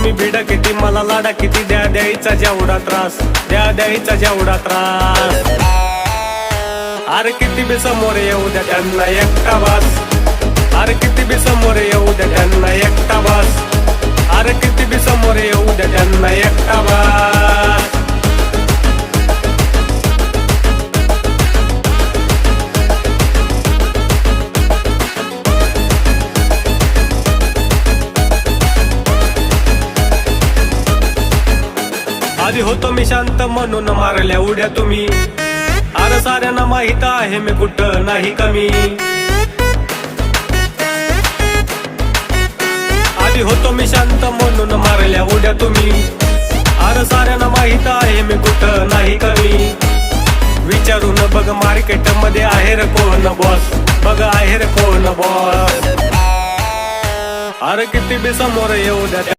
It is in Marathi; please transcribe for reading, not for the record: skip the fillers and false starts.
तुम्ही भिडा किती मला लाडा किती द्या द्यायचा जेवढा त्रास द्या द्यायचा जेवढा त्रास अरे किती बी समोर येऊ द्या त्यांना एकटा बस अरे किती बी समोर येऊ द्या त्यांना एकटा बस अरे किती बी समोर येऊ द्या त्यांना एकटा बस आधी होतो मी शांत म्हणून मारल्या उड्या तुम्ही अरे साऱ्यांना माहित आहे मी कुठं नाही कमी आधी होतो मी शांत म्हणून मारल्या उड्या तुम्ही अरे साऱ्यांना माहित आहे मी कुठं नाही कमी विचारून बघ मार्केट मध्ये आहे रे कोण बॉस बघ आहे रे कोण बॉस अरे किती बी समोर येऊ द्या